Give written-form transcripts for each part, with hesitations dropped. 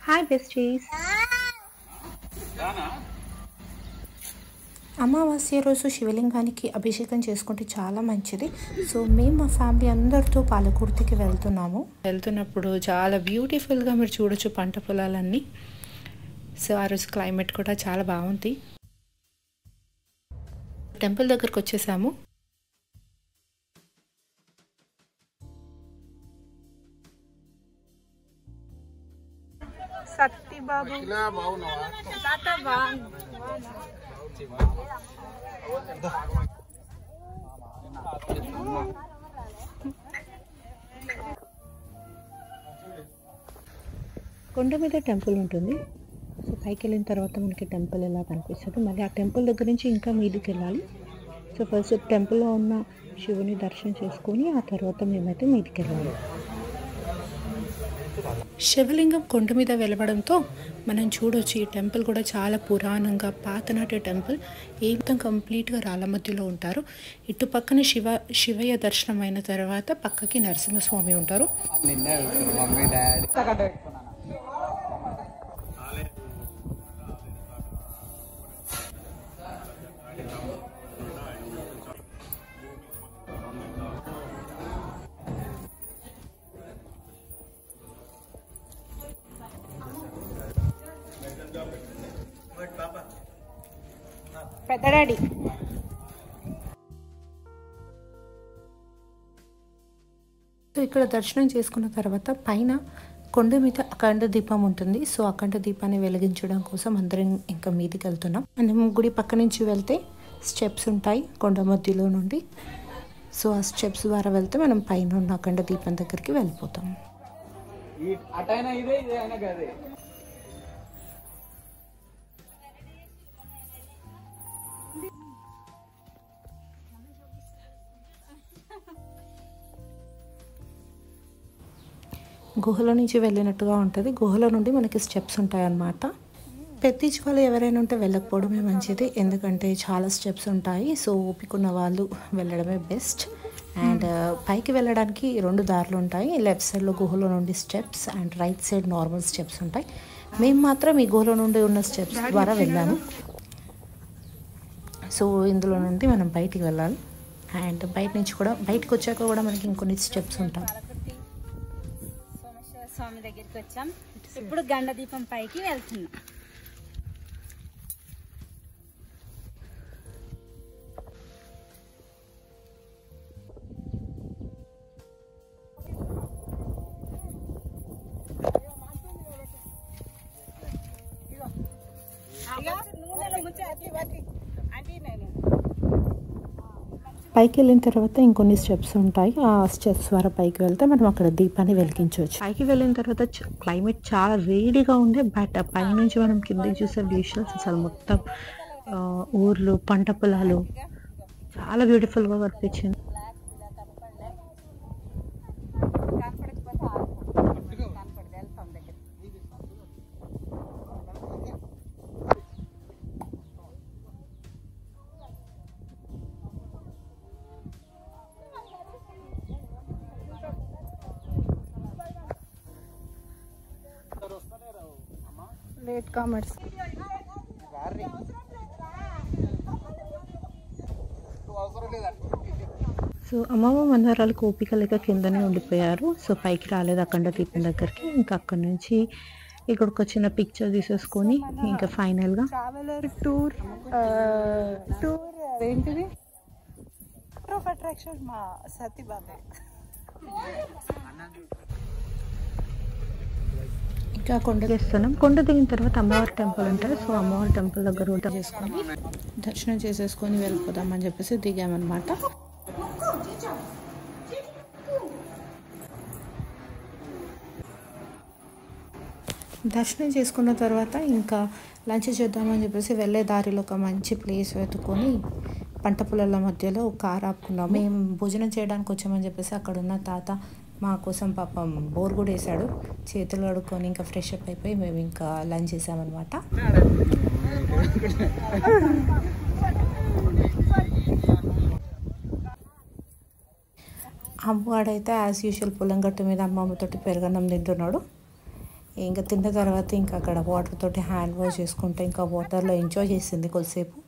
Hi besties. అమావాస్య రోజు శివలింగానికి అభిషేకం చేసుకుంటే చాలా మంచిది. సో మేము మా ఫ్యామిలీ అందరితో పాలకుర్తికి వెళ్తున్నప్పుడు చాలా బ్యూటిఫుల్గా మీరు చూడొచ్చు పంట పొలాలన్నీ. సో ఆ రోజు క్లైమేట్ కూడా చాలా బాగుంది. టెంపుల్ దగ్గరకు వచ్చేసాము. సత్తి బాబు కొండ మీద టెంపుల్ ఉంటుంది. సో పైకి వెళ్ళిన తర్వాత మనకి టెంపుల్ ఎలా కనిపిస్తుంది. మళ్ళీ ఆ టెంపుల్ దగ్గర నుంచి ఇంకా మీదికి వెళ్ళాలి. సో ఫస్ట్ టెంపుల్లో ఉన్న శివుని దర్శనం చేసుకొని ఆ తర్వాత మేమైతే మీదికి వెళ్ళాలి. శివలింగం కొండ మీద వెలవడంతో మనం చూడొచ్చు ఈ టెంపుల్ కూడా చాలా పురాణంగా పాతనాటి టెంపుల్. ఏమితం కంప్లీట్గా రాళ్ళ మధ్యలో ఉంటారు. ఇటు పక్కన శివయ్య దర్శనం అయిన తర్వాత పక్కకి నరసింహస్వామి ఉంటారు. పెద్ద డాడీ ఇక్కడ దర్శనం చేసుకున్న తర్వాత పైన కొండ మీద అఖండ దీపం ఉంటుంది. సో అఖండ దీపాన్ని వెలిగించడం కోసం అందరం ఇంకా మీదికి వెళ్తున్నాం. మనం గుడి పక్క నుంచి వెళ్తే స్టెప్స్ ఉంటాయి కొండ మధ్యలో నుండి. సో ఆ స్టెప్స్ ద్వారా వెళ్తే మనం పైన ఉన్న అఖండ దీపం దగ్గరికి వెళ్ళిపోతాం. గుహలో నుంచి వెళ్ళినట్టుగా ఉంటుంది. గుహలో నుండి మనకి స్టెప్స్ ఉంటాయి అన్నమాట. పెద్దించి వాళ్ళు ఎవరైనా ఉంటే వెళ్ళకపోవడమే మంచిది, ఎందుకంటే చాలా స్టెప్స్ ఉంటాయి. సో ఓపికన్న వాళ్ళు వెళ్ళడమే బెస్ట్. అండ్ పైకి వెళ్ళడానికి 2 దారులు ఉంటాయి. లెఫ్ట్ సైడ్లో గుహలో నుండి steps and right side normal steps ఉంటాయి. మేము మాత్రం ఈ గుహలో నుండి ఉన్న స్టెప్స్ ద్వారా వెళ్ళాము. సో ఇందులో నుండి మనం బయటికి వెళ్ళాలి. అండ్ బయటకు వచ్చాక కూడా మనకి ఇంకొన్ని స్టెప్స్ ఉంటాయి. స్వామి దగ్గరికి వచ్చాం. ఇప్పుడు గండ దీపం పైకి వెళ్తున్నాం. పైకి వెళ్ళిన తర్వాత ఇంకొన్ని స్టెప్స్ ఉంటాయి. ఆ స్టెప్స్ ద్వారా పైకి వెళ్తే మనం అక్కడ దీపాన్ని వెలిగించవచ్చు. పైకి వెళ్ళిన తర్వాత క్లైమేట్ చాలా వేడిగా ఉండే, బట్ పైనుంచి మనం కిందకి చూసే విజువల్స్ అసలు మొత్తం ఊర్లు, పంట పొలాలు చాలా బ్యూటిఫుల్గా కనిపించింది. లేట్ కామర్స్ సో అమ్మమ్మ మందారాలకు ఓపిక లేక కిందనే ఉండిపోయారు. సో పైకి రాలేదు అఖండ దీపం దగ్గరికి. ఇంకా అక్కడి నుంచి ఇక్కడికి వచ్చిన పిక్చర్ తీసేసుకొని ఇంకా ఫైనల్గా ట్రావెలర్ టూర్ ఏంటిది ఆఫ్ అట్రాక్షన్ మా సతీబాబే. ఇంకా కొండ చేస్తున్నాం. కొండ దిగిన తర్వాత అమ్మవారి టెంపుల్ ఉంటుంది. సో అమ్మవారి టెంపుల్ దగ్గర వంట చేసుకొని దర్శనం చేసేసుకొని వెళ్ళిపోదామని చెప్పేసి దిగామన్నమాట. దర్శనం చేసుకున్న తర్వాత ఇంకా లంచ్ చేద్దామని చెప్పేసి వెళ్ళే దారిలో ఒక మంచి ప్లేస్ వెతుకొని పంట పొలాల మధ్యలో కార్ ఆపుకున్నాం. మేము భోజనం చేయడానికి వచ్చామని చెప్పేసి అక్కడ ఉన్న తాత మా కోసం పాపం బోర్ కూడా వేసాడు. చేతులు కడుక్కొని ఇంకా ఫ్రెష్ అప్ అయిపోయి మేము ఇంకా లంచ్ చేసామన్నమాట. అమ్మవాడైతే యాజ్ యూజువల్ పొలం గట్టు మీద అమ్మమ్మతోటి పెరగన్నం తింటున్నాడు. ఇంకా తిన్న తర్వాత ఇంకా అక్కడ వాటర్ తోటి హ్యాండ్ వాష్ చేసుకుంటే ఇంకా వాటర్లో ఎంజాయ్ చేసింది కొద్దిసేపు.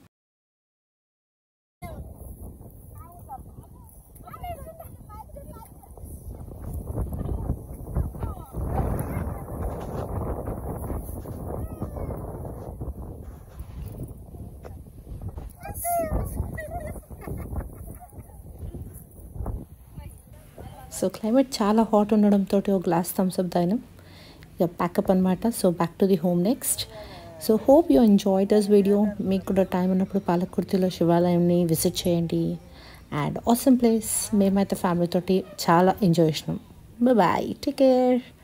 సో క్లైమేట్ చాలా హాట్ ఉండడంతో ఒక గ్లాస్ థమ్స్అప్ తాగినాం. ఇక ప్యాకప్ అనమాట. So back to the home next. So hope you enjoy this video. మీకు కూడా టైం ఉన్నప్పుడు పాలకుర్తిలో శివాలయంని విజిట్ చేయండి. And awesome place. మేమైతే ఫ్యామిలీతోటి చాలా ఎంజాయ్ చేసినాం. Bye, take care.